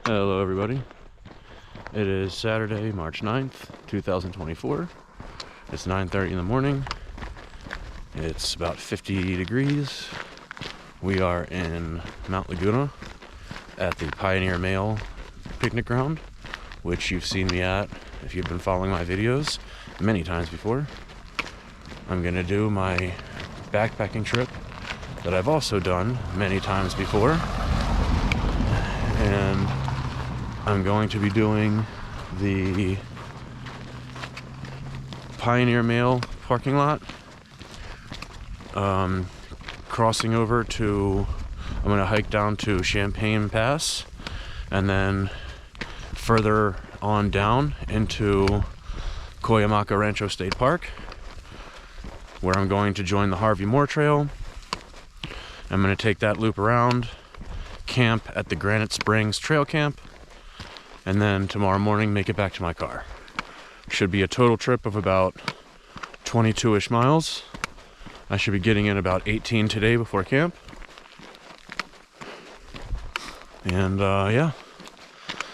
Hello everybody. It is Saturday, March 9th, 2024. It's 9:30 in the morning. It's about 50 degrees. We are in Mt Laguna at the Pioneer Mail picnic ground, which you've seen me at if you've been following my videos many times before. I'm gonna do my backpacking trip that I've also done many times before, and I'm going to be doing the Pioneer Mail parking lot, crossing over to, I'm going to hike down to Champagne Pass, and then further on down into Cuyamaca Rancho State Park, where I'm going to join the Harvey Moore Trail. I'm going to take that loop around, camp at the Granite Springs Trail Camp, and then tomorrow morning make it back to my car. Should be a total trip of about 22-ish miles. I should be getting in about 18 today before camp. And yeah,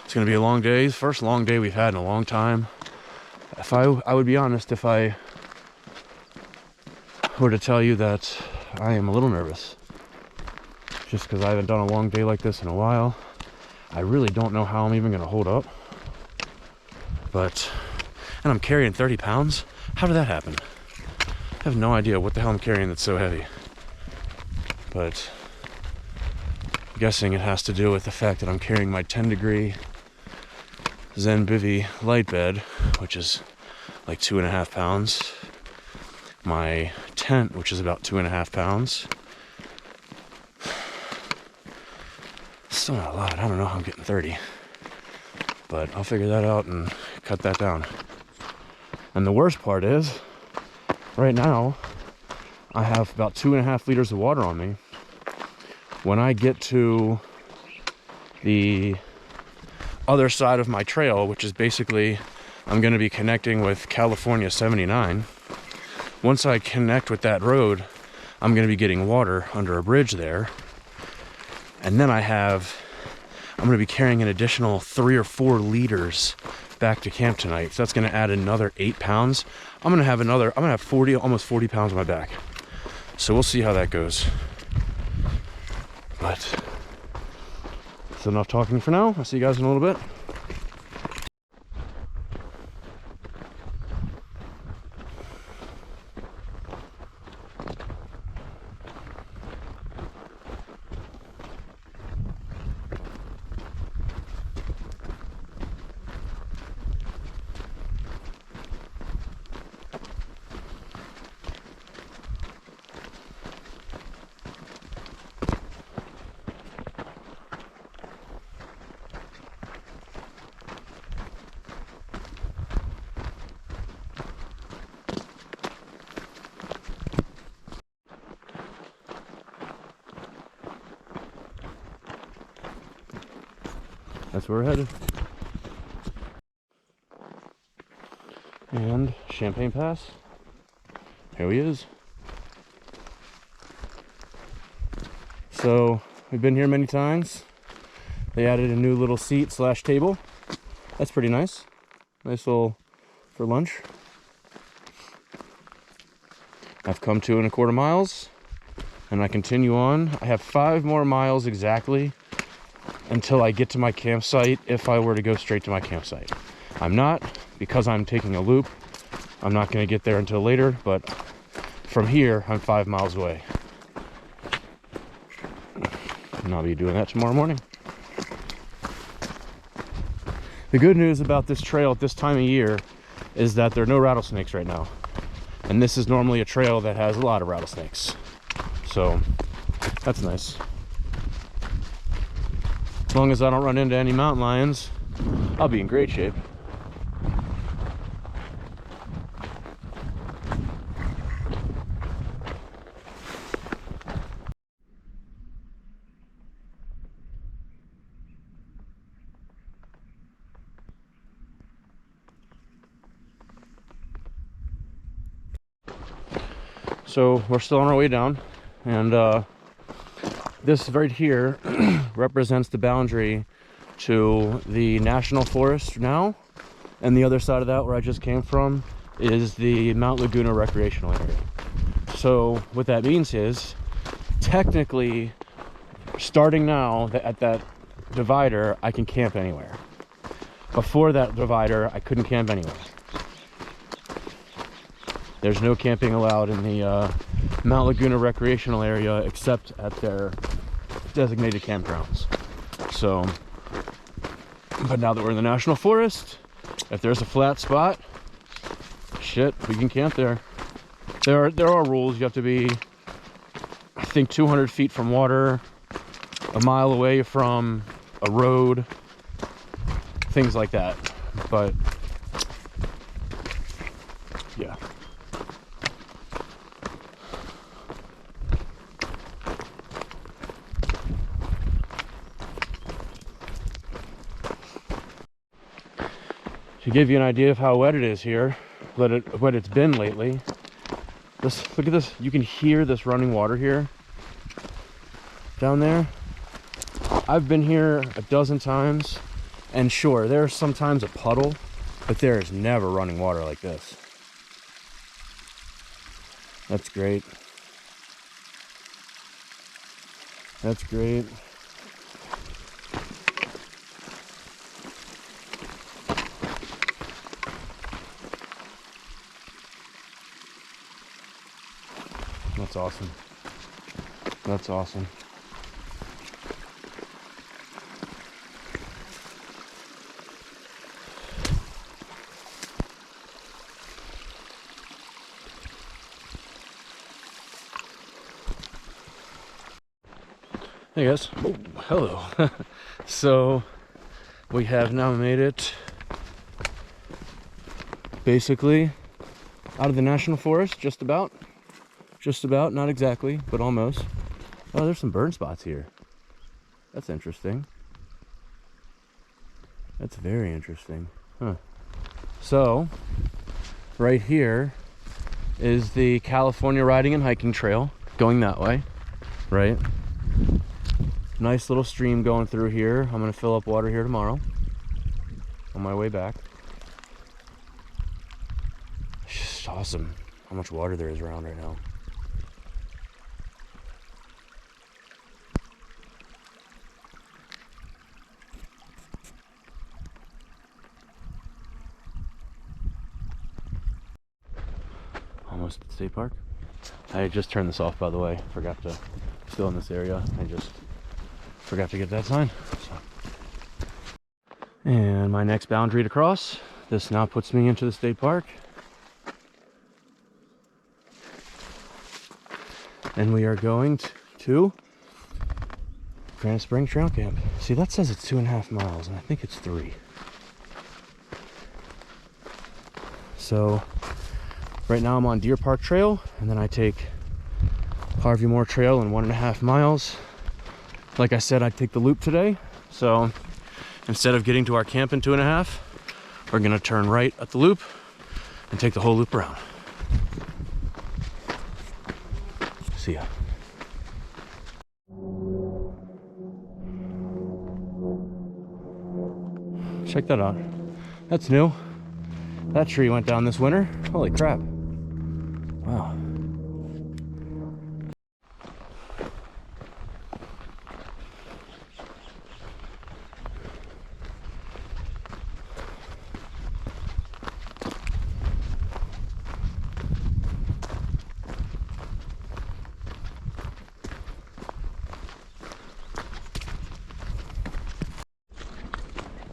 it's gonna be a long day. First long day we've had in a long time. If I would be honest if I were to tell you that I am a little nervous, just because I haven't done a long day like this in a while. I really don't know how I'm even gonna hold up. And I'm carrying 30 pounds? How did that happen? I have no idea what the hell I'm carrying that's so heavy. But I'm guessing it has to do with the fact that I'm carrying my 10-degree Zen Bivy light bed, which is like 2.5 pounds. My tent, which is about 2.5 pounds. Still not a lot. I don't know how I'm getting 30. But I'll figure that out and cut that down. And the worst part is, right now, I have about 2.5 liters of water on me. When I get to the other side of my trail, which is basically, I'm going to be connecting with California 79. Once I connect with that road, I'm going to be getting water under a bridge there. And then I'm going to be carrying an additional 3 or 4 liters back to camp tonight. So that's going to add another 8 pounds. I'm going to have almost 40 pounds on my back. So we'll see how that goes. But that's enough talking for now. I'll see you guys in a little bit. That's where we're headed. And Champagne Pass. Here he is. So we've been here many times. They added a new little seat / table. That's pretty nice. Nice little for lunch. I've come 2.25 miles and I continue on. I have 5 more miles exactly until I get to my campsite if I were to go straight to my campsite. I'm not, because I'm taking a loop. I'm not going to get there until later, but from here, I'm 5 miles away. And I'll be doing that tomorrow morning. The good news about this trail at this time of year is that there are no rattlesnakes right now. And this is normally a trail that has a lot of rattlesnakes. So, that's nice. As long as I don't run into any mountain lions, I'll be in great shape. So we're still on our way down, and this right here represents the boundary to the national forest now, and the other side of that, where I just came from, is the Mt Laguna recreational area. So what that means is, technically, starting now at that divider, I can camp anywhere. Before that divider, I couldn't camp anywhere. There's no camping allowed in the Mt Laguna recreational area except at their designated campgrounds. So, but now that we're in the national forest, if there's a flat spot, shit, we can camp there. There are rules. You have to be, I think, 200 feet from water, a mile away from a road, things like that. But yeah. To give you an idea of how wet it is here, what it's been lately, look at this. You can hear this running water here down there. I've been here a dozen times, and sure, there's sometimes a puddle, but there is never running water like this. That's great. That's great. That's awesome. That's awesome. Hey guys. Oh, hello. So we have now made it basically out of the national forest, just about, not exactly, but almost. Oh, there's some burn spots here. That's interesting. That's very interesting. Huh. So right here is the California Riding and Hiking Trail going that way, right? Nice little stream going through here. I'm gonna fill up water here tomorrow on my way back. It's just awesome how much water there is around right now. Almost at the state park. I just turned this off, by the way. Forgot to, still in this area. I just forgot to get that sign. So. And my next boundary to cross. This now puts me into the state park. And we are going to Grand Springs Trail Camp. See, that says it's 2.5 miles, and I think it's 3. So right now I'm on Deer Park Trail, and then I take Harvey Moore Trail in 1.5 miles. Like I said, I'd take the loop today. So instead of getting to our camp in 2.5, we're gonna turn right at the loop and take the whole loop around. See ya. Check that out. That's new. That tree went down this winter. Holy crap. Wow.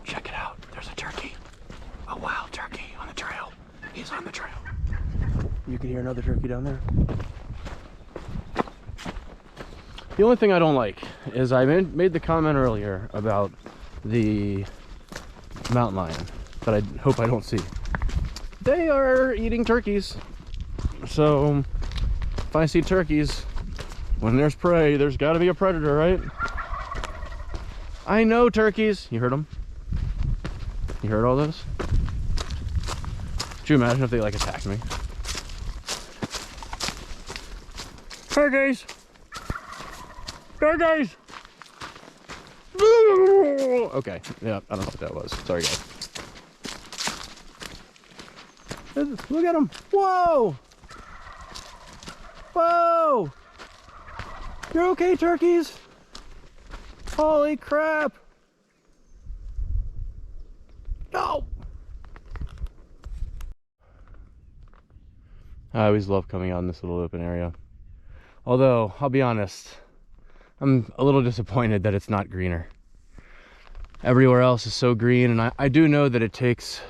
Check it out. There's a turkey. A wild turkey on the trail. He's on the trail. You can hear another turkey down there. The only thing I don't like is I made the comment earlier about the mountain lion that I hope I don't see. They are eating turkeys. So if I see turkeys, when there's prey, there's got to be a predator, right? I know turkeys. You heard them? You heard all those? Could you imagine if they like attacked me? Turkeys! Turkeys! okay. Yeah, I don't know what that was. Sorry, guys. Look at them. Whoa! Whoa! You're okay, turkeys? Holy crap! No! I always love coming out in this little open area. Although, I'll be honest, I'm a little disappointed that it's not greener. Everywhere else is so green, and I do know that it takes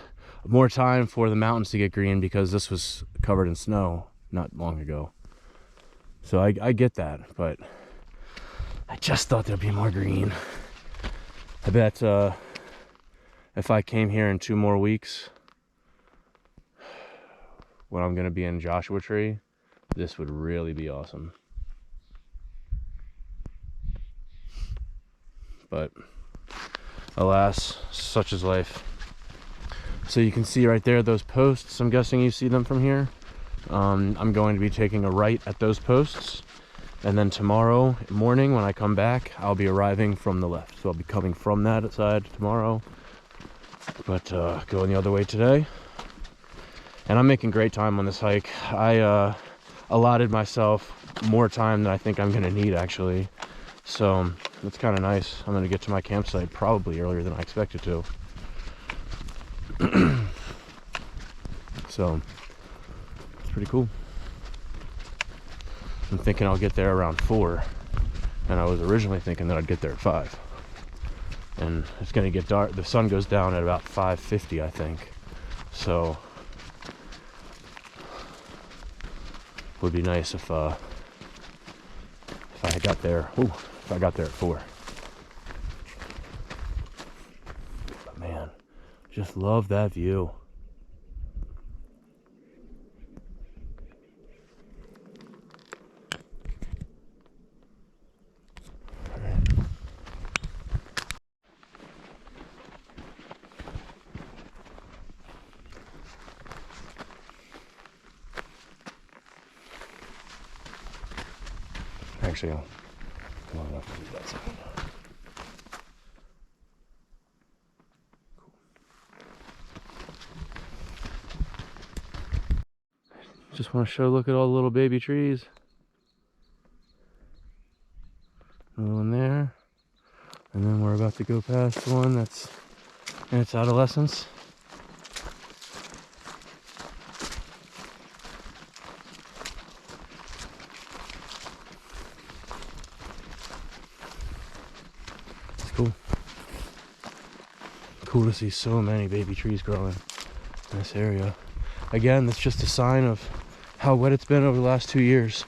more time for the mountains to get green because this was covered in snow not long ago. So I get that, but I just thought there'd be more green. I bet if I came here in 2 more weeks, when I'm gonna be in Joshua Tree, this would really be awesome. But alas, such is life. So you can see right there those posts. I'm guessing you see them from here. I'm going to be taking a right at those posts, and then tomorrow morning when I come back, I'll be arriving from the left. So I'll be coming from that side tomorrow, but going the other way today. And I'm making great time on this hike. I allotted myself more time than I think I'm gonna need, actually. So that's kind of nice. I'm gonna get to my campsite probably earlier than I expected to. So it's pretty cool. I'm thinking I'll get there around 4, and I was originally thinking that I'd get there at 5. And it's gonna get dark. The sun goes down at about 5:50, I think. So would be nice if I got there. If I got there at 4. But man, just love that view. Actually, I'll come on up and do that second. Cool. Just want to show, look at all the little baby trees. Another one there. And then we're about to go past one that's in its adolescence. Cool. Cool to see so many baby trees growing in this area. Again, that's just a sign of how wet it's been over the last 2 years.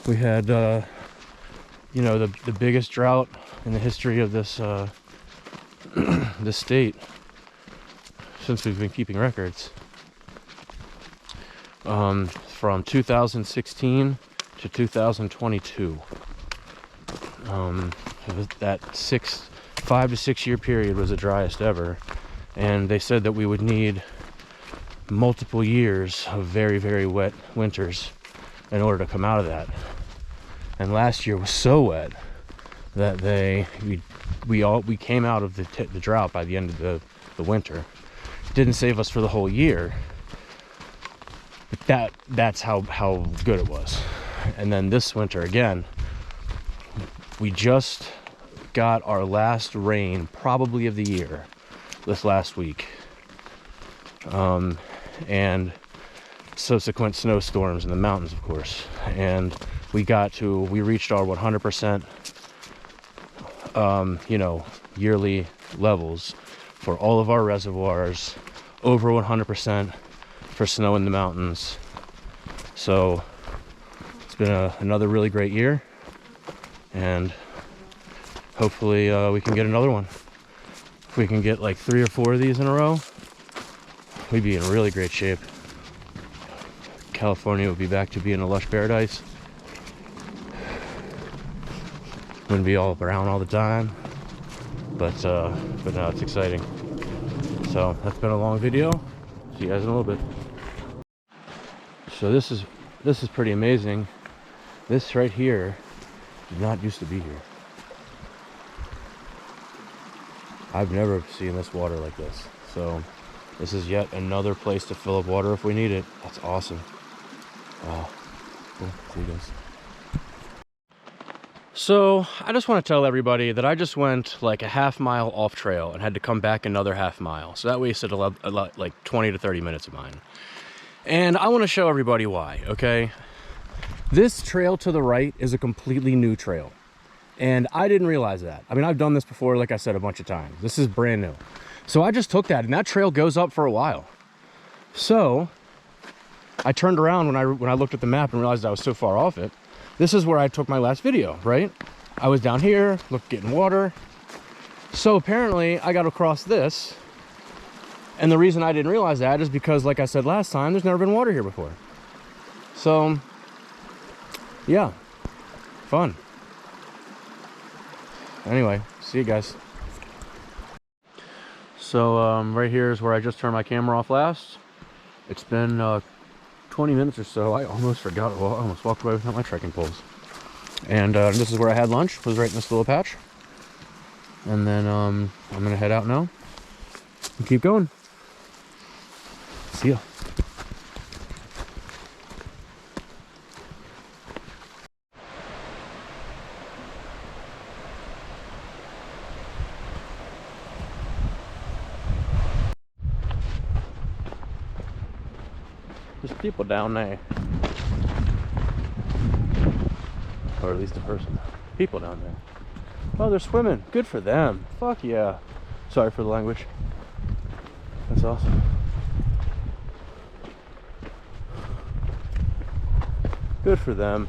We had, you know, the biggest drought in the history of this this state since we've been keeping records. From 2016 to 2022. That 5 to 6 year period was the driest ever, and they said that we would need multiple years of very, very wet winters in order to come out of that. And last year was so wet that we came out of the drought by the end of the winter. It didn't save us for the whole year, but that's how good it was. And then this winter again, we just got our last rain probably of the year this last week, and subsequent snowstorms in the mountains, of course. And we reached our 100% yearly levels for all of our reservoirs, over 100% for snow in the mountains. So it's been another really great year, and hopefully we can get another one. If we can get like 3 or 4 of these in a row, we'd be in really great shape. California would be back to being a lush paradise. Wouldn't be all brown all the time, but no, it's exciting. So that's been a long video. See you guys in a little bit. So this is pretty amazing. This right here did not used to be here. I've never seen this water like this. So this is yet another place to fill up water if we need it. That's awesome. Wow. Cool. See you guys. So I just want to tell everybody that I just went like a half-mile off trail and had to come back another half-mile. So that wasted a lot, like 20 to 30 minutes of mine. And I want to show everybody why, okay? This trail to the right is a completely new trail. And I didn't realize that. I mean, I've done this before, like I said, a bunch of times. This is brand new. So I just took that, and that trail goes up for a while. So I turned around when I looked at the map and realized I was so far off it. This is where I took my last video, right? I was down here, getting water. So apparently I got across this. And the reason I didn't realize that is because, like I said last time, there's never been water here before. So, yeah, fun. Anyway, see you guys. So right here is where I just turned my camera off last. It's been 20 minutes or so. I almost forgot. Well, I almost walked away without my trekking poles. And this is where I had lunch. Was right in this little patch. And then I'm gonna head out now and keep going. See ya. There's people down there. Or at least a person. People down there. Oh, they're swimming. Good for them. Fuck yeah. Sorry for the language. That's awesome. Good for them.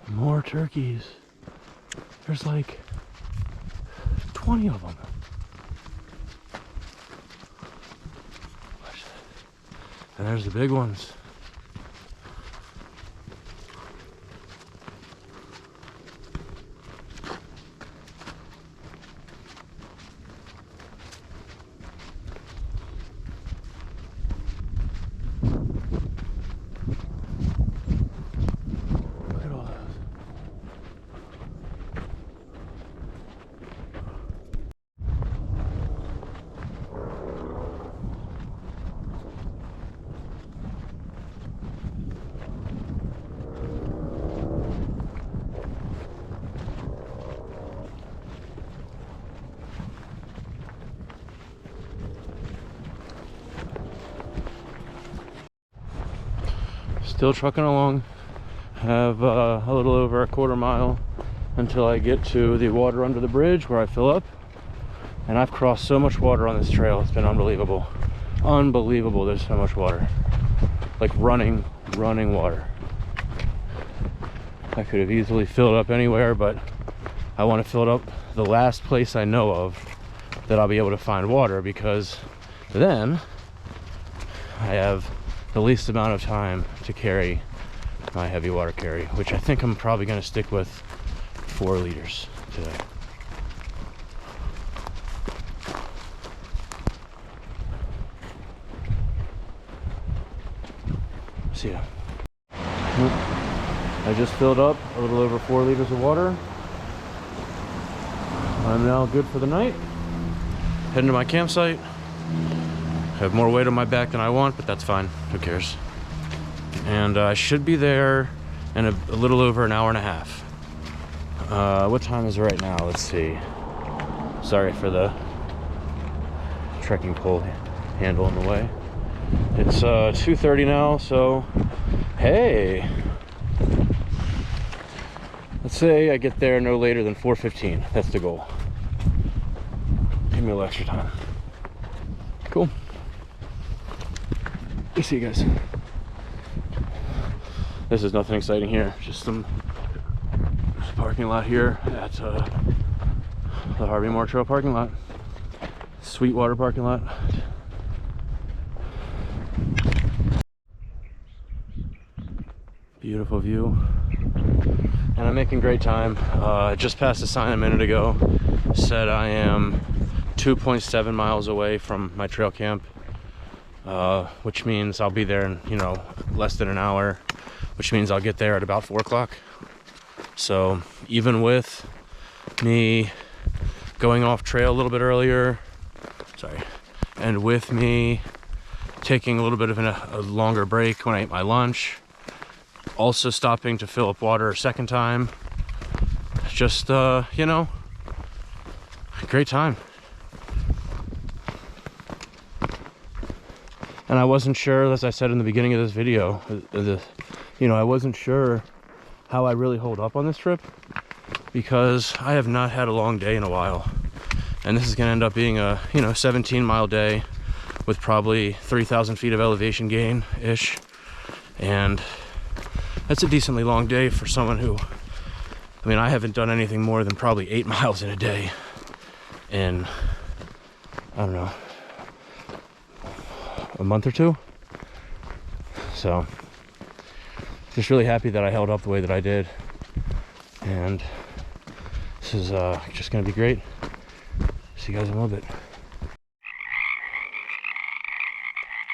More turkeys. There's like 20 of them. And there's the big ones. Still trucking along. Have a little over a quarter mile until I get to the water under the bridge where I fill up. And I've crossed so much water on this trail. It's been unbelievable. Unbelievable. There's so much water. Like running water. I could have easily filled up anywhere, but I want to fill it up the last place I know of that I'll be able to find water, because then I have the least amount of time to carry my heavy water carry, which I think I'm probably going to stick with 4 liters today. See ya. I just filled up a little over 4 liters of water. I'm now good for the night. Heading to my campsite. I have more weight on my back than I want, but that's fine. Who cares? And I should be there in a little over an hour and a half. What time is it right now? Let's see. Sorry for the trekking pole handle in the way. It's 2:30 now, so hey. Let's say I get there no later than 4:15. That's the goal. Give me a little extra time. Cool. I'll see you guys. This is nothing exciting here. Just some parking lot here at the Harvey Moore Trail parking lot. Sweetwater parking lot. Beautiful view. And I'm making great time. I just passed a sign a minute ago. Said I am 2.7 miles away from my trail camp, which means I'll be there in, less than an hour, which means I'll get there at about 4 o'clock. So even with me going off trail a little bit earlier, and with me taking a little bit of a longer break when I ate my lunch, also stopping to fill up water a second time, just, great time. And I wasn't sure, as I said in the beginning of this video, I wasn't sure how I really hold up on this trip, because I have not had a long day in a while. And this is gonna end up being a, 17-mile day with probably 3,000 feet of elevation gain-ish. And that's a decently long day for someone who, I haven't done anything more than probably 8 miles in a day in, I don't know, a month or two. So just really happy that I held up the way that I did, and this is just gonna be great. See you guys in a little bit.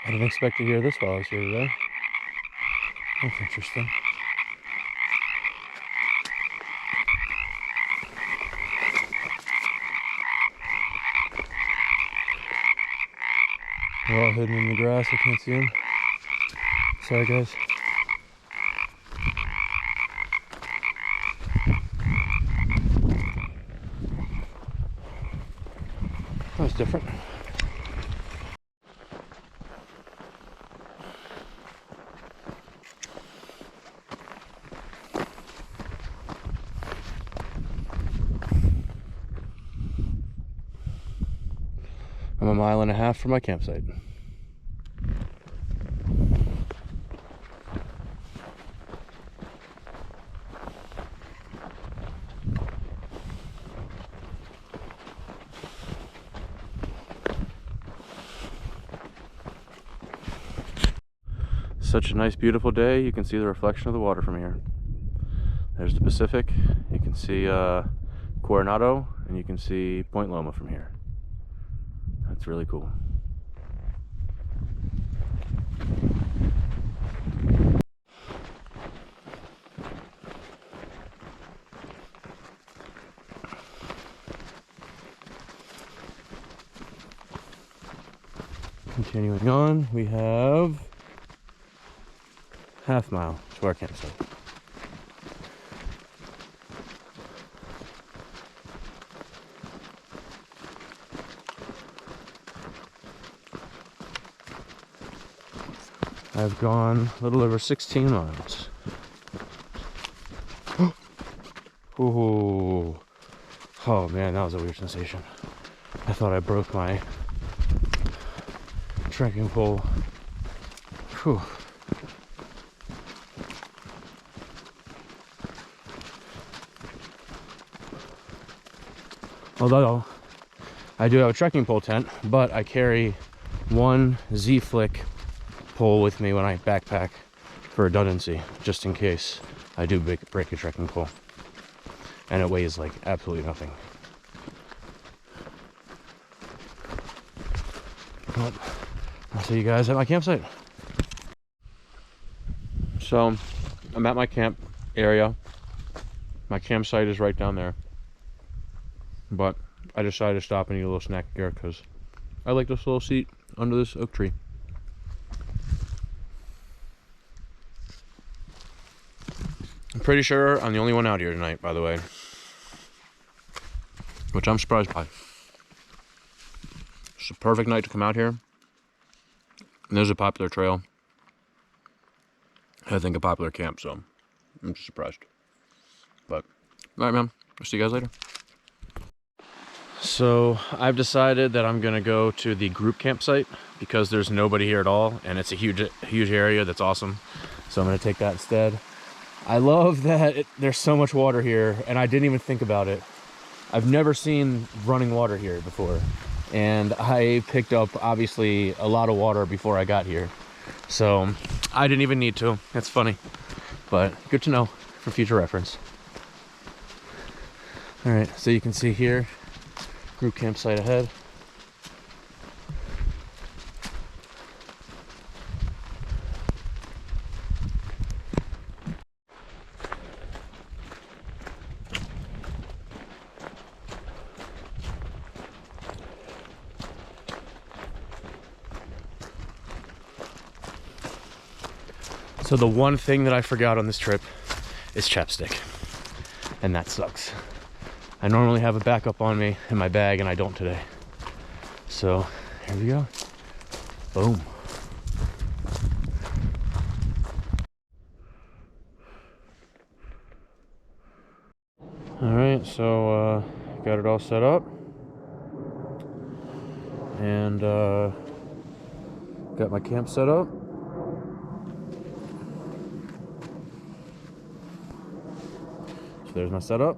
I didn't expect to hear this while I was here today. That's interesting. They're all hidden in the grass. I can't see them. Sorry, guys. That was different. I'm a mile and a half from my campsite. Such a nice, beautiful day. You can see the reflection of the water from here. There's the Pacific. You can see Coronado, and you can see Point Loma from here. That's really cool. Continuing on, we have half mile to our campsite. I've gone a little over 16 miles. Ooh. Oh man, that was a weird sensation. I thought I broke my trekking pole. Whew. Although I do have a trekking pole tent, but I carry one Z-Flick pole with me when I backpack for redundancy, just in case I do break a trekking pole. And it weighs like absolutely nothing. Well, I'll see you guys at my campsite. So I'm at my camp. area. My campsite is right down there. But I decided to stop and eat a little snack here because I like this little seat under this oak tree. I'm pretty sure I'm the only one out here tonight, by the way. Which I'm surprised by. It's a perfect night to come out here. And there's a popular trail. I think a popular camp, so I'm just surprised. But, alright man, I'll see you guys later. So, I've decided that I'm gonna go to the group campsite because there's nobody here at all, and it's a huge area that's awesome. So I'm gonna take that instead. I love that there's so much water here, and I didn't even think about it. I've never seen running water here before, and I picked up obviously a lot of water before I got here, so I didn't even need to. That's funny, but good to know for future reference. All right, so you can see here, group campsite ahead. So the one thing that I forgot on this trip is chapstick, and that sucks. I normally have a backup on me in my bag, and I don't today. So here we go. Boom. All right, so got it all set up, and got my camp set up. So there's my setup,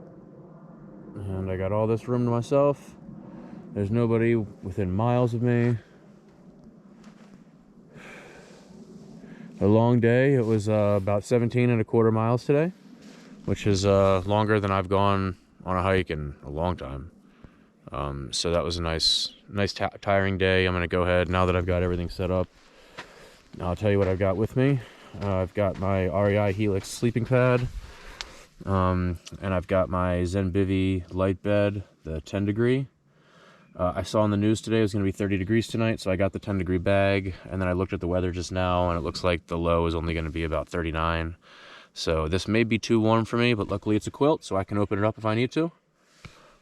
and I got all this room to myself. There's nobody within miles of me. A long day. It was about 17.25 miles today, which is longer than I've gone on a hike in a long time. So that was a nice tiring day. I'm gonna go ahead, now that I've got everything set up, I'll tell you what I've got with me. I've got my REI Helix sleeping pad, and I've got my Zenbivy light bed, the 10 degree. I saw on the news today it was going to be 30 degrees tonight, so I got the 10 degree bag, and then I looked at the weather just now, and it looks like the low is only going to be about 39. So this may be too warm for me, but luckily it's a quilt, so I can open it up if I need to.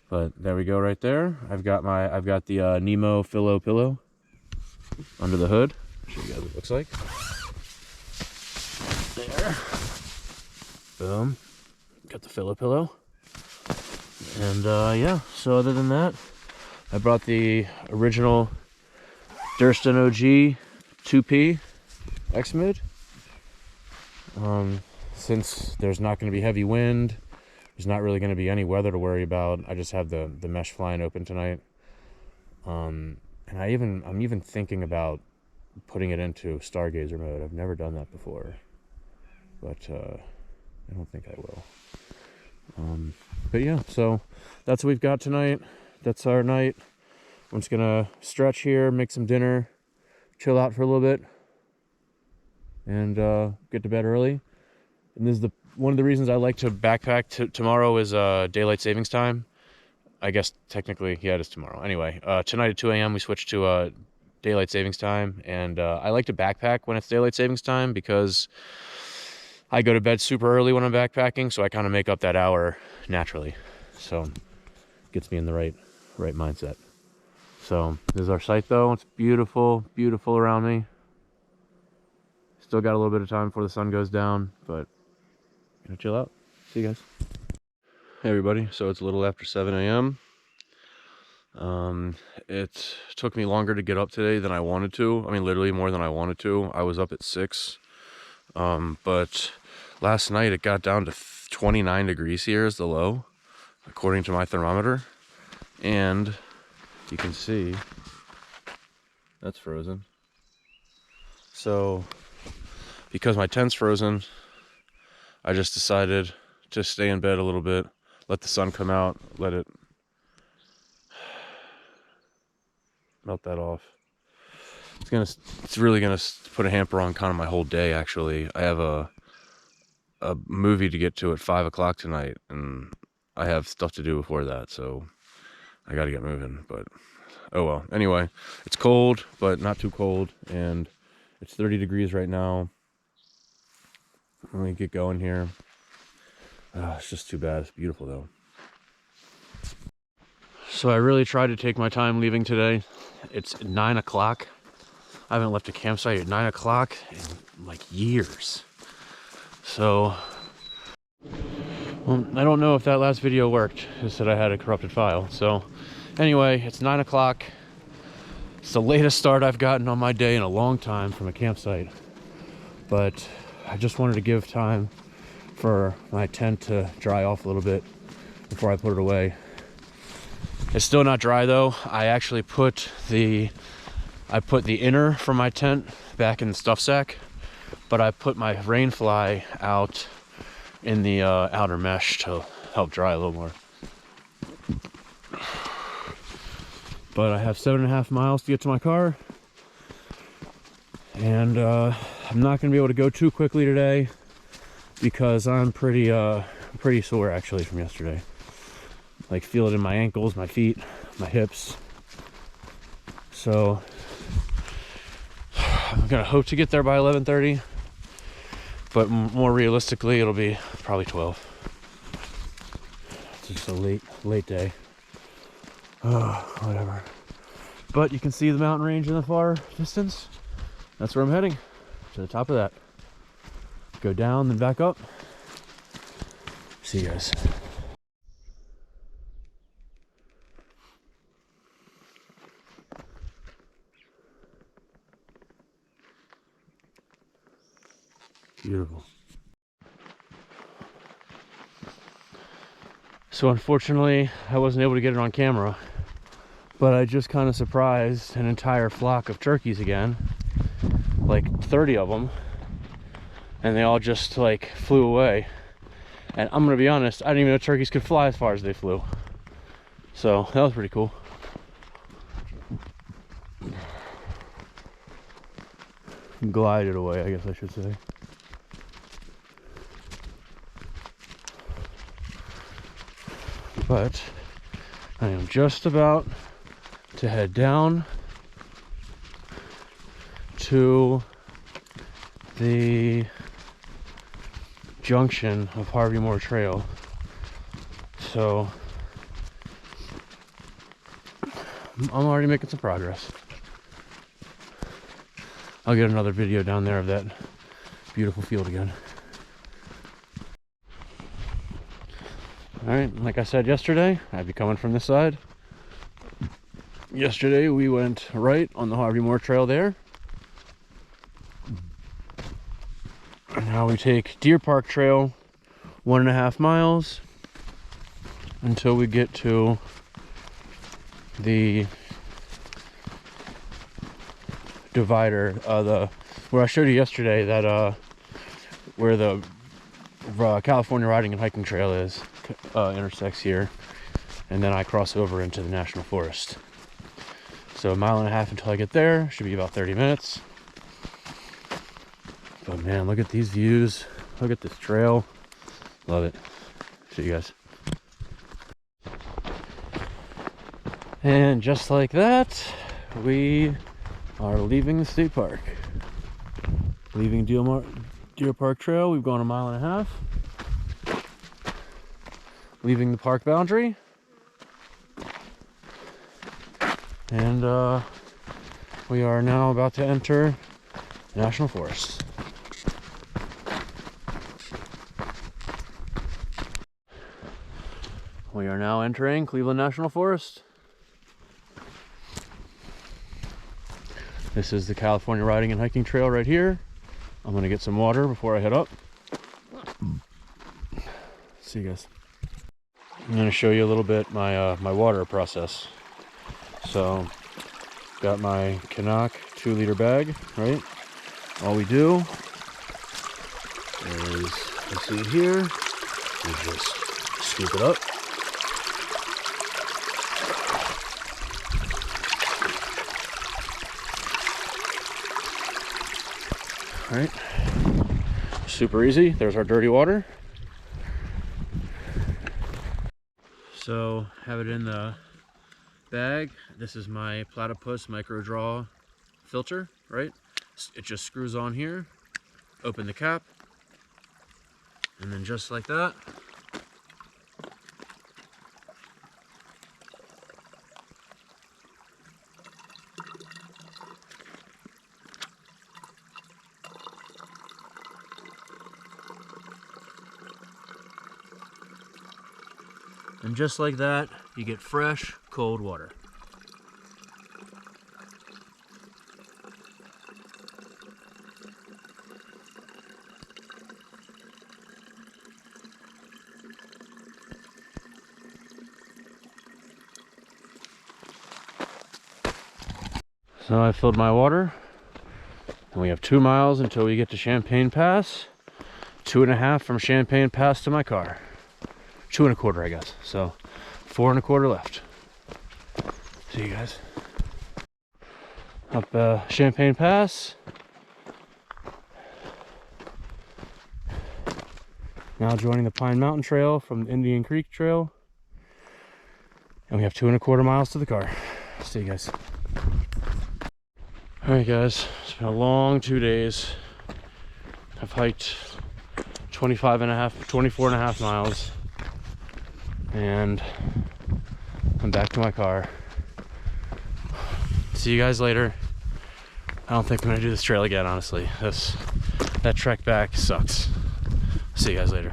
But there we go right there. I've got the Nemo Philo pillow under the hood. Show you guys what it looks like. There. Boom. Got the Philo pillow. And yeah, so other than that, I brought the original Durston OG 2P X-Mid. Since there's not going to be heavy wind, there's not really going to be any weather to worry about. I just have the mesh flying open tonight. And I'm even thinking about putting it into stargazer mode. I've never done that before, but I don't think I will. But yeah, so that's what we've got tonight. That's our night. I'm just gonna stretch here, make some dinner, chill out for a little bit, and get to bed early. And this is one of the reasons I like to backpack. Tomorrow is daylight savings time. I guess technically, yeah, it is tomorrow. Anyway, tonight at 2 a.m. we switched to daylight savings time, and I like to backpack when it's daylight savings time because I go to bed super early when I'm backpacking, so I kind of make up that hour naturally. So gets me in the right mindset. So this is our site though. It's beautiful around me. Still got a little bit of time before the sun goes down, but gonna chill out. See you guys. Hey everybody, so it's a little after 7 a.m. It took me longer to get up today than I wanted to. I mean, literally more than I wanted to. I was up at 6. But last night it got down to 29 degrees here is the low, according to my thermometer. And you can see that's frozen. So because my tent's frozen, I just decided to stay in bed a little bit, let the sun come out, let it melt that off. It's really gonna put a hamper on kind of my whole day. Actually, I have a a movie to get to at 5 o'clock tonight, and I have stuff to do before that, so I gotta get moving. But oh well. Anyway, it's cold, but not too cold, and it's 30 degrees right now. Let me get going here. It's just too bad. It's beautiful though. So I really tried to take my time leaving today. It's 9 o'clock. I haven't left a campsite at 9 o'clock in like years. So, well, I don't know if that last video worked. It said I had a corrupted file. So anyway, it's 9 o'clock. It's the latest start I've gotten on my day in a long time from a campsite. But I just wanted to give time for my tent to dry off a little bit before I put it away. It's still not dry though. I actually put the inner from my tent back in the stuff sack, but I put my rain fly out in the outer mesh to help dry a little more. But I have 7.5 miles to get to my car, and I'm not going to be able to go too quickly today because I'm pretty sore actually from yesterday. Like, feel it in my ankles, my feet, my hips. So I'm gonna hope to get there by 11:30, but more realistically it'll be probably 12. It's just a late day. Whatever. But you can see the mountain range in the far distance. That's where I'm heading, to the top of that. Go down, then back up. See you guys. Beautiful. So unfortunately, I wasn't able to get it on camera, but I just kind of surprised an entire flock of turkeys again, like 30 of them, and they all just like flew away. And I'm gonna be honest, I didn't even know turkeys could fly as far as they flew. So that was pretty cool. Glided away, I guess I should say. But I am just about to head down to the junction of Harvey Moore Trail. So I'm already making some progress. I'll get another video down there of that beautiful field again. Alright, like I said yesterday, I'd be coming from this side. Yesterday we went right on the Harvey Moore Trail there. And now we take Deer Park Trail 1.5 miles until we get to the divider, where I showed you yesterday that where the California Riding and Hiking Trail is, intersects here, and then I cross over into the National Forest. So 1.5 miles until I get there. Should be about 30 minutes. But man, look at these views. Look at this trail. Love it. See you guys. And just like that, we are leaving the state park. Leaving Deer Park Trail. We've gone 1.5 miles. Leaving the park boundary. And we are now about to enter National Forest. We are now entering Cleveland National Forest. This is the California Riding and Hiking Trail right here. I'm gonna get some water before I head up. See you guys. I'm gonna show you a little bit my my water process. So, got my Cuyamaca 2-liter bag, right? All we do is, you see here, we just scoop it up. All right. super easy. There's our dirty water. So have it in the bag. This is my Platypus micro draw filter, right? It just screws on here, open the cap, and then just like that, and just like that, you get fresh, cold water. So I filled my water, and we have 2 miles until we get to Champagne Pass. 2.5 from Champagne Pass to my car. 2.25, I guess. So 4.25 left. See you guys. Up Champagne Pass. Now joining the Pine Mountain Trail from the Indian Creek Trail. And we have 2.25 miles to the car. See you guys. Alright guys, it's been a long 2 days. I've hiked 24.5 miles. And I'm back to my car. See you guys later. I don't think I'm gonna do this trail again, honestly. That trek back sucks. See you guys later.